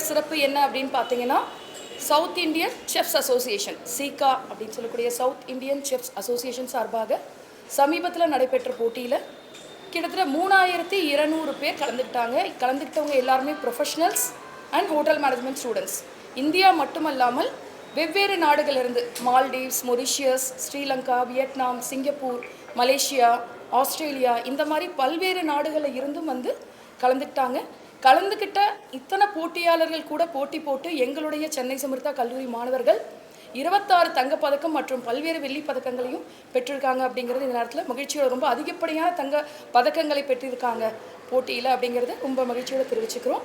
சிறப்பு என்ன அப்படின்னு பார்த்தீங்கன்னா, சவுத் இந்தியன் செஃப்ஸ் அசோசியேஷன் சீகா அப்படின்னு சொல்லக்கூடிய சவுத் இந்தியன் செஃப்ஸ் அசோசியேஷன் சார்பாக சமீபத்தில் நடைபெற்ற போட்டியில் கிட்டத்தட்ட 3200 பேர் கலந்துக்கிட்டாங்க. கலந்துக்கிட்டவங்க எல்லாருமே professionals and hotel management students. India மட்டுமல்லாமல் வெவ்வேறு நாடுகளிலிருந்து Maldives, Mauritius, Sri Lanka, Vietnam, Singapore, Malaysia, Australia இந்த மாதிரி பல்வேறு நாடுகளில் இருந்தும் வந்து கலந்துக்கிட்டாங்க. கலந்துக்கிட்ட இத்தனை போட்டியாளர்கள் கூட போட்டி போட்டு எங்களுடைய சென்னை சமர்த்தா கல்லூரி மாணவர்கள் 26 தங்கப்பதக்கம் மற்றும் பல்வேறு வெள்ளி பதக்கங்களையும் பெற்றிருக்காங்க. அப்படிங்கிறது இந்த நேரத்தில் மகிழ்ச்சியோட ரொம்ப அதிகப்படியான தங்க பதக்கங்களை பெற்றிருக்காங்க போட்டியில் அப்படிங்கிறது ரொம்ப மகிழ்ச்சியோடு தெரிவிச்சுக்கிறோம்.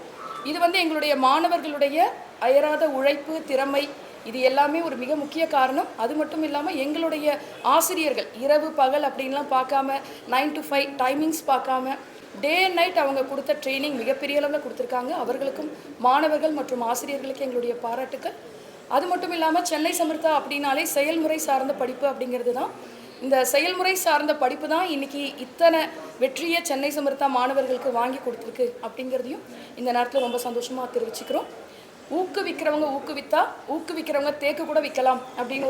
இது வந்து எங்களுடைய மாணவர்களுடைய அயராத உழைப்பு, திறமை இது எல்லாமே ஒரு மிக முக்கிய காரணம். அது மட்டும் இல்லாமல் எங்களுடைய ஆசிரியர்கள் இரவு பகல் அப்படின்லாம் பார்க்காம 9 to 5 டைமிங்ஸ் பார்க்காம டே அண்ட் நைட் அவங்க கொடுத்த ட்ரைனிங் மிகப்பெரிய அளவில் கொடுத்துருக்காங்க. அவர்களுக்கும் மாணவர்கள் மற்றும் ஆசிரியர்களுக்கு எங்களுடைய பாராட்டுக்கள். அது மட்டும் இல்லாமல் சென்னை சமர்த்தா அப்படின்னாலே செயல்முறை சார்ந்த படிப்பு அப்படிங்கிறது தான். இந்த செயல்முறை சார்ந்த படிப்பு தான் இன்றைக்கி இத்தனை வெற்றியை சென்னை சமர்த்தா மாணவர்களுக்கு வாங்கி கொடுத்துருக்கு அப்படிங்கிறதையும் இந்த நேரத்தில் ரொம்ப சந்தோஷமாக தெரிவிச்சுக்கிறோம். ஊக்குவிக்கிறவங்க ஊக்குவித்தா ஊக்குவிக்கிறவங்க தேக்கு கூட விற்கலாம் அப்படின்னு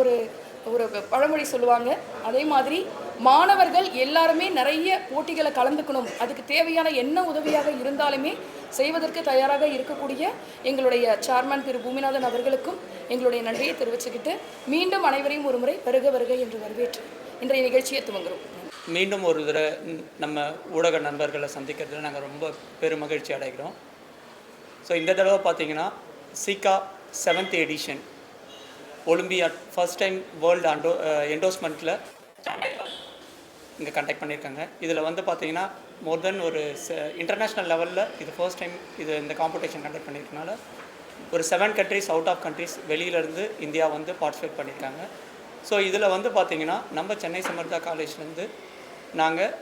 ஒரு பழமொழி சொல்லுவாங்க. அதே மாதிரி மாணவர்கள் எல்லாருமே நிறைய போட்டிகளை கலந்துக்கணும், அதுக்கு தேவையான என்ன உதவியாக இருந்தாலுமே செய்வதற்கு தயாராக இருக்கக்கூடிய எங்களுடைய சேர்மன் திரு பூமிநாதன் அவர்களுக்கும் எங்களுடைய நன்றியை தெரிவிச்சுக்கிட்டு மீண்டும் அனைவரையும் ஒரு முறை வருக வருக என்று வரவேற்று இன்றைய நிகழ்ச்சியை துவங்குகிறோம். மீண்டும் ஒரு தடவை நம்ம ஊடக நண்பர்களை சந்திக்கிறதுல நாங்கள் ரொம்ப பெருமகிழ்ச்சி அடைகிறோம். ஸோ இந்த தடவை பார்த்தீங்கன்னா சீகா 7th edition olympiad first time world என்டோஸ்மெண்ட்டில் இங்கே கண்டக்ட் பண்ணியிருக்காங்க. இதில் வந்து பார்த்திங்கன்னா மோர் தென் ஒரு இன்டர்நேஷ்னல் லெவலில் இது ஃபர்ஸ்ட் டைம் இந்த காம்படிஷன் கண்டக்ட் பண்ணியிருக்கனால ஒரு 7 countries அவுட் ஆஃப் கண்ட்ரிஸ் வெளியிலேருந்து இந்தியா வந்து பார்ட்டிசிபேட் பண்ணியிருக்காங்க. ஸோ இதில் வந்து பார்த்திங்கன்னா நம்ம சென்னை சமர்த்தா காலேஜ்லேருந்து நாங்கள்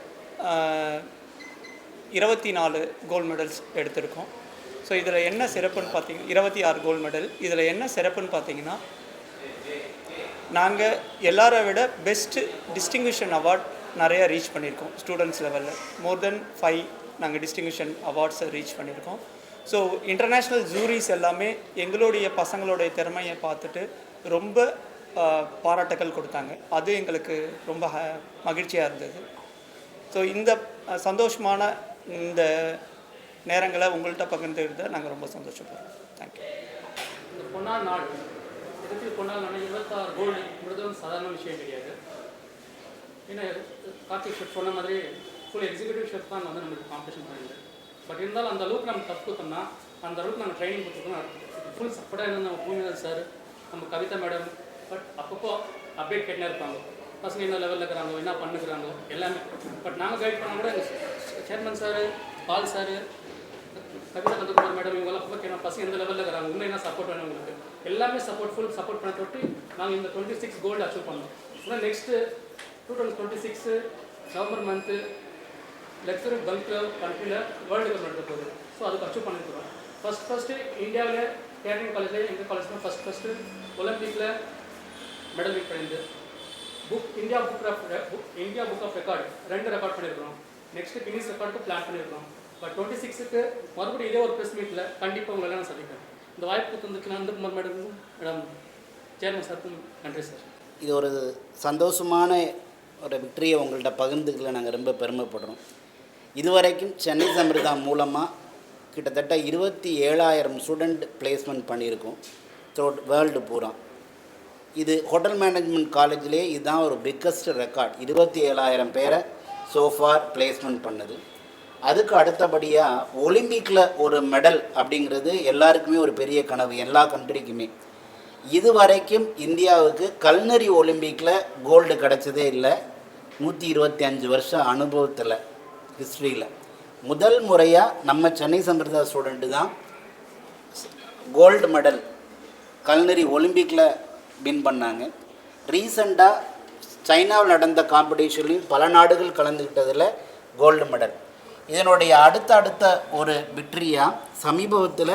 24 கோல்டு மெடல்ஸ் எடுத்திருக்கோம். ஸோ இதில் என்ன சிறப்புன்னு பார்த்தீங்கன்னா 26 கோல்டு மெடல். இதில் என்ன சிறப்புன்னு பார்த்தீங்கன்னா நாங்கள் எல்லாரை விட பெஸ்ட்டு டிஸ்டிங்விஷன் அவார்ட் நிறையா ரீச் பண்ணியிருக்கோம். ஸ்டூடெண்ட்ஸ் லெவலில் மோர் தென் 5 நாங்கள் டிஸ்டிங்விஷன் அவார்ட்ஸை ரீச் பண்ணியிருக்கோம். ஸோ இன்டர்நேஷ்னல் ஜூரிஸ் எல்லாமே எங்களுடைய பசங்களுடைய திறமையை பார்த்துட்டு ரொம்ப பாராட்டுகள் கொடுத்தாங்க. அது எங்களுக்கு ரொம்ப மகிழ்ச்சியாக இருந்தது. ஸோ இந்த சந்தோஷமான இந்த நேரங்களை உங்கள்கிட்ட பகிர்ந்துக்கிறத நாங்கள் ரொம்ப சந்தோஷப்படுறோம். தேங்க்யூ. இந்த பொன்னாள் நாள் எதுக்கு பொன்னாள் நாள் 26 கோல்டு முடிஞ்சது சாதாரண விஷயம் கிடையாது. ஏன்னா கார்த்திக் ஷெஃப் சொன்ன மாதிரி ஃபுல் எக்ஸிக்யூட்டிவ் ஷெஃப் தான் வந்து நம்மளுக்கு காம்படிஷன் பண்ணிடுது. பட் இருந்தாலும் அந்த அளவுக்கு நம்ம தப்பு கொடுத்தோம்னா அந்த அளவுக்கு நாங்கள் ட்ரைனிங் கொடுத்துருக்கோம். ஃபுல் சப்போர்ட்டாக இருந்தால் நம்ம பூமிநாத் சார், நம்ம கவிதா மேடம். பட் அப்பப்போ அப்டேட் கேட்டே இருப்பாங்க, பசங்க என்ன லெவலில் இருக்கிறாங்க, என்ன பண்ணுறாங்க எல்லாமே. பட் நாங்கள் கைட் பண்ணால் கூட எங்கள் சேர்மன் சார், பால் சார், கவிதா கந்தகுமார் மேடம் இவங்கெல்லாம் அப்போ கேட்கணும் பசங்க எந்த லெவலில் இருக்கிறாங்க, இன்னும் என்ன சப்போர்ட் வேணும் உங்களுக்கு எல்லாமே ஃபுல் சப்போர்ட் பண்ண தொட்டு நாங்கள் இந்த 26 கோல்டு அச்சீவ் பண்ணோம். ஆனால் நெக்ஸ்ட்டு 2026 நவம்பர் மந்த்து லெக்சரர் பங்க்ல கண்ட்ரியில் வேர்ல்டு கப் நடத்த போகுது. ஸோ அதுக்கு அச்சீவ் பண்ணியிருக்கிறோம். ஃபஸ்ட்டு இந்தியாவில் கேட்டரிங் காலேஜில் எங்கள் காலேஜ் தான் ஃபஸ்ட்டு ஒலிம்பிக்கில் மெடல் வின் பண்ணியிருந்து India book of record 2 record பண்ணியிருக்கிறோம். நெக்ஸ்ட்டு கின்னஸ் ரெக்கார்டுக்கு பிளான் பண்ணியிருக்கிறோம். பட் 26க்கு மறுபடியும் இதே ஒரு ப்ரெஸ் மீட்டில் கண்டிப்பாக உங்களை நான் சந்திக்கிறேன். இந்த வாய்ப்பு தந்துக்கு நந்தகுமார் மேடம் சேர்மன் சாருக்கும் நன்றி சார். இது ஒரு சந்தோஷமான ஒரு விக்டரியை உங்கள்கிட்ட பகிர்ந்துக்கல நாங்கள் ரொம்ப பெருமைப்படுறோம். இதுவரைக்கும் சென்னை சமர்த்தா மூலமாக கிட்டத்தட்ட 27,000 ஸ்டூடெண்ட் பிளேஸ்மெண்ட் பண்ணியிருக்கோம் த்ரூட் வேர்ல்டு பூரா. இது ஹோட்டல் மேனேஜ்மெண்ட் காலேஜ்லேயே இதுதான் ஒரு பிக்கஸ்ட் ரெக்கார்ட். 27,000 பேரை சோஃபார் பிளேஸ்மெண்ட் பண்ணுது. அதுக்கு அடுத்தபடியாக ஒலிம்பிக்கில் ஒரு மெடல் அப்படிங்கிறது எல்லாருக்குமே ஒரு பெரிய கனவு, எல்லா கண்ட்ரிக்குமே. இது வரைக்கும் இந்தியாவுக்கு கல்னரி ஒலிம்பிக்கில் கோல்டு கிடச்சதே இல்லை. 125 வருஷம் அனுபவத்தில் ஹிஸ்ட்ரியில் முதல் முறையாக நம்ம சென்னை சமர்த்தா ஸ்டூடெண்ட்டு தான் கோல்டு மெடல் கல்னரி ஒலிம்பிக்கில் வின் பண்ணாங்க. ரீசண்டாக சைனாவில் நடந்த காம்படிஷன்லையும் பல நாடுகள் கலந்துக்கிட்டதில் கோல்டு மெடல். இதனுடைய அடுத்த ஒரு விக்டரியாக சமீபத்தில்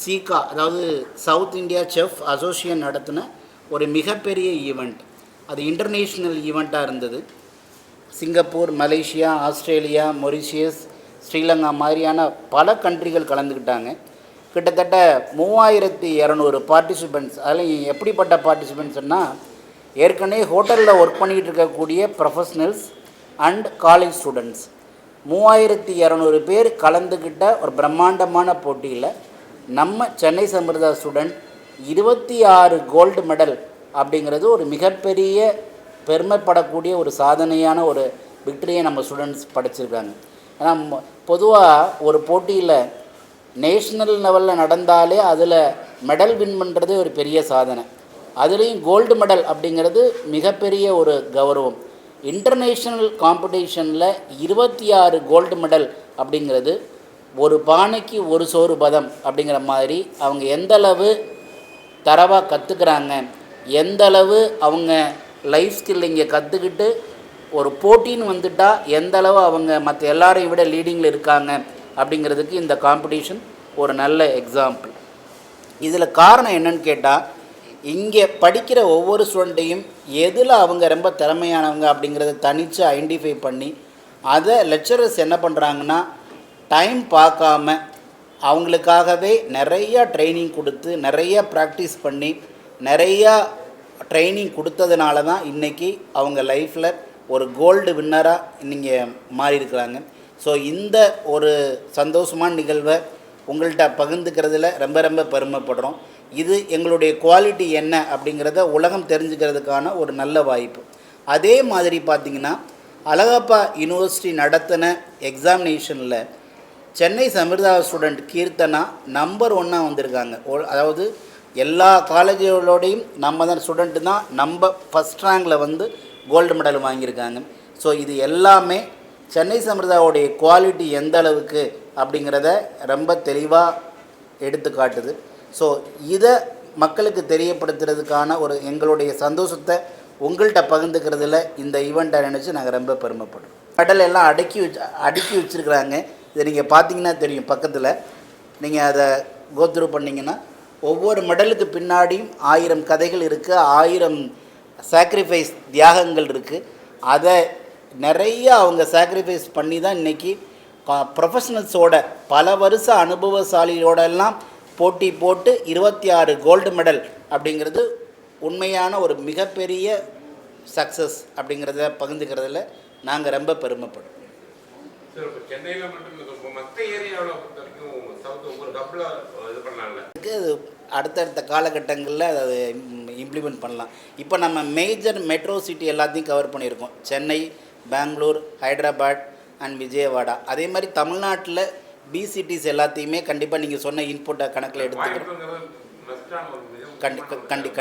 சீகா, அதாவது சவுத் இந்தியா செஃப் அசோசியேஷன் நடத்தின ஒரு மிகப்பெரிய ஈவெண்ட். அது இன்டர்நேஷ்னல் ஈவெண்ட்டாக இருந்தது. Singapore, Malaysia, Australia, Mauritius, Sri Lanka மாதிரியான பல கண்ட்ரிகள் கலந்துக்கிட்டாங்க. கிட்டத்தட்ட 3200 பார்ட்டிசிபெண்ட்ஸ். அதில் எப்படிப்பட்ட பார்ட்டிசிபெண்ட்ஸ்னால் ஏற்கனவே ஹோட்டலில் ஒர்க் பண்ணிகிட்டு இருக்கக்கூடிய ப்ரொஃபஷ்னல்ஸ் அண்ட் காலேஜ் ஸ்டூடெண்ட்ஸ் 3200 பேர் கலந்துக்கிட்ட ஒரு பிரம்மாண்டமான போட்டியில் நம்ம Chennai Sampratha student 26 gold medal அப்படிங்கிறது ஒரு மிகப்பெரிய பெருமைப்படக்கூடிய ஒரு சாதனையான ஒரு விக்டரியை நம்ம ஸ்டூடெண்ட்ஸ் படைச்சிருக்காங்க. ஏன்னா பொதுவாக ஒரு போட்டியில் நேஷ்னல் லெவலில் நடந்தாலே அதில் மெடல் வின் பண்ணுறது ஒரு பெரிய சாதனை. அதுலேயும் கோல்டு மெடல் அப்படிங்கிறது மிகப்பெரிய ஒரு கௌரவம். இன்டர்நேஷ்னல் காம்படிஷனில் 26 கோல்டு மெடல் அப்படிங்கிறது ஒரு பானைக்கு ஒரு சோறு பதம் அப்படிங்கிற மாதிரி அவங்க எந்தளவு தரவாக கற்றுக்குறாங்க, எந்தளவு அவங்க லைஃப் ஸ்கில் இங்கே கற்றுக்கிட்டு ஒரு போட்டின்னு வந்துட்டால் எந்தளவு அவங்க மற்ற எல்லாரையும் விட லீடிங்கில் இருக்காங்க அப்படிங்கிறதுக்கு இந்த காம்படிஷன் ஒரு நல்ல எக்ஸாம்பிள். இதில் காரணம் என்னன்னு கேட்டால், இங்கே படிக்கிற ஒவ்வொரு ஸ்டூடெண்ட்டையும் எதில் அவங்க ரொம்ப திறமையானவங்க அப்படிங்கிறத தனித்து ஐடென்டிஃபை பண்ணி அதை லெக்சரர்ஸ் என்ன பண்ணுறாங்கன்னா டைம் பார்க்காம அவங்களுக்காகவே நிறையா ட்ரைனிங் கொடுத்து நிறையா ப்ராக்டிஸ் பண்ணி நிறையா ட்ரைனிங் கொடுத்ததுனால தான் இன்றைக்கி அவங்க லைஃப்பில் ஒரு கோல்டு வின்னராக நீங்கள் மாறியிருக்கிறாங்க. ஸோ இந்த ஒரு சந்தோஷமான நிகழ்வை உங்கள்கிட்ட பகிர்ந்துக்கிறதுல ரொம்ப ரொம்ப பெருமைப்படுறோம். இது எங்களுடைய குவாலிட்டி என்ன அப்படிங்கிறத உலகம் தெரிஞ்சுக்கிறதுக்கான ஒரு நல்ல வாய்ப்பு. அதே மாதிரி பார்த்திங்கன்னா அழகப்பா யூனிவர்சிட்டி நடத்தின எக்ஸாமினேஷனில் சென்னை சம்பிரதா ஸ்டூடெண்ட் கீர்த்தனா நம்பர் 1 வந்திருக்காங்க. அதாவது எல்லா காலேஜுகளோடையும் நம்ம தான் ஸ்டூடெண்ட்டு தான் நம்ம ஃபஸ்ட் ரேங்கில் வந்து கோல்டு மெடல் வாங்கியிருக்காங்க. ஸோ இது எல்லாமே சென்னை சம்பிரதாவுடைய குவாலிட்டி எந்த அளவுக்கு அப்படிங்கிறத ரொம்ப தெளிவாக எடுத்து காட்டுது. ஸோ இதை மக்களுக்கு தெரியப்படுத்துறதுக்கான ஒரு எங்களுடைய சந்தோஷத்தை உங்கள்கிட்ட பகிர்ந்துக்கிறதுல இந்த ஈவெண்ட்டை நினச்சி நாங்கள் ரொம்ப பெருமைப்படுறோம். மெடல் எல்லாம் அடுக்கி வச்சுருக்குறாங்க. இதை நீங்கள் பார்த்தீங்கன்னா தெரியும். பக்கத்தில் நீங்கள் அதை கோத்ரூ பண்ணிங்கன்னா ஒவ்வொரு மெடலுக்கு பின்னாடியும் 1000 கதைகள் இருக்குது, 1000 சாக்ரிஃபைஸ் தியாகங்கள் இருக்குது. அதை நிறைய அவங்க சாக்ரிஃபைஸ் பண்ணி தான் இன்றைக்கி ப்ரொஃபஷ்னல்ஸோட பல வருஷ அனுபவசாலியோடெல்லாம் போட்டி போட்டு 26 கோல்டு மெடல் அப்படிங்கிறது உண்மையான ஒரு மிகப்பெரிய சக்ஸஸ் அப்படிங்கிறத பகிர்ந்துக்கிறதுல நாங்கள் ரொம்ப பெருமைப்படுறோம். சென்னையில் மட்டும் மற்ற ஏரியாவில் ஒவ்வொரு கப்பில் இது பண்ணலாம்ல, அது அடுத்தடுத்த காலகட்டங்களில் அதை இம்ப்ளிமெண்ட் பண்ணலாம். இப்போ நம்ம மேஜர் மெட்ரோ சிட்டி எல்லாத்தையும் கவர் பண்ணியிருக்கோம். சென்னை, பெங்களூர், ஹைதராபாத் அண்ட் விஜயவாடா. அதே மாதிரி தமிழ்நாட்டில் பிசிடிஸ் எல்லாத்தையுமே கண்டிப்பாக நீங்கள் சொன்ன இன்புட்டை கணக்கில் எடுத்துக்கிறோம்.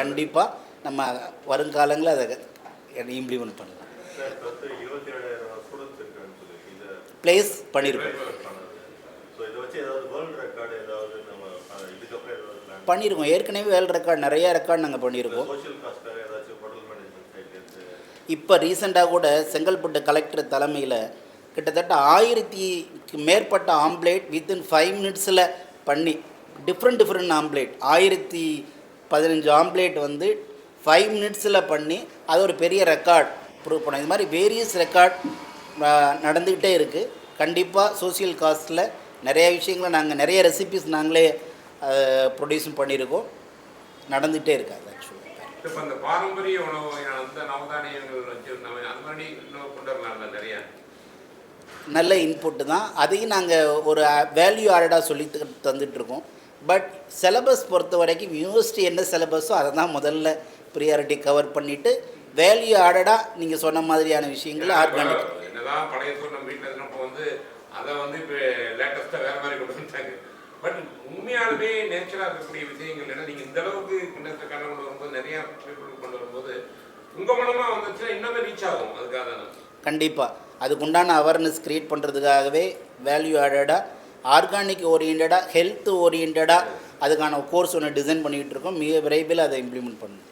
கண்டிப்பாக நம்ம வருங்காலங்களில் அதை இம்ப்ளிமெண்ட் பண்ணலாம். பிளேஸ் பண்ணியிருக்கோம். ஏற்கனவே வேர்ல்டு ரெக்கார்டு நிறையா ரெக்கார்டு நாங்கள் பண்ணியிருக்கோம். இப்போ ரீசெண்டாக கூட செங்கல்பட்டு கலெக்டர் தலைமையில் கிட்டத்தட்ட 1000க்கு மேற்பட்ட ஆம்ப்லேட் வித்தின் 5 மினிட்ஸில் பண்ணி டிஃப்ரெண்ட் ஆம்ப்லேட் 1015 ஆம்ப்லேட் வந்து 5 மினிட்ஸில் பண்ணி அது ஒரு பெரிய ரெக்கார்ட் ப்ரூவ் பண்ணோம். இது மாதிரி வேரியஸ் ரெக்கார்ட் நடந்துக்கிட்டே இருக்குது. கண்டிப்பாக சோசியல் காஸ்ட்டில் நிறைய விஷயங்களை நாங்கள் நிறைய ரெசிபிஸ் நாங்களே ப்ரொடியூஸும் பண்ணியிருக்கோம். நடந்துகிட்டே இருக்காது. ஆக்சுவலி இப்போ அந்த பாரம்பரிய உணவு அந்த நவதானியங்கள் வச்சுருந்தாங்க, அது மாதிரி கொண்டு வரலாம்ல. நிறையா நல்ல இன்புட்டு தான். அதையும் நாங்கள் ஒரு வேல்யூ ஆடடாக சொல்லி தந்துட்டுருக்கோம். பட் சிலபஸ் பொறுத்த வரைக்கும் யூனிவர்சிட்டி என்ன சிலபஸோ அதை தான் முதல்ல ப்ரியாரிட்டி கவர் பண்ணிவிட்டு வேல்யூ ஆடடாக நீங்கள் சொன்ன மாதிரியான விஷயங்களை ஆர்கானிக் என்னதான் பழைய சோறு நம்ம வீட்டில் இருந்தப்போ வந்து அதை வந்து இப்போ லேட்டஸ்ட்டாக வேறு மாதிரி கொண்டு வந்துட்டாங்க. பட் உண்மையாலுமே நேச்சராக இருக்கக்கூடிய விஷயங்கள் ஏன்னா நீங்கள் இந்த அளவுக்கு கிண்ணத்தை கண்ணை கொண்டு வரும்போது நிறையா பீப்புள் கொண்டு வரும்போது உங்கள் மூலமாக வந்துச்சுன்னா இன்னுமே ரீச் ஆகும். அதுக்காக தானே கண்டிப்பாக அதுக்குண்டான அவேர்னஸ் க்ரியேட் பண்ணுறதுக்காகவே வேல்யூ ஆடடாக ஆர்கானிக் ஓரியன்டாக ஹெல்த் ஓரியன்டாக அதுக்கான கோர்ஸ் ஒன்று டிசைன் பண்ணிக்கிட்டு இருக்கோம். மிக விரைவில் அதை இம்ப்ளிமெண்ட் பண்ணணும்.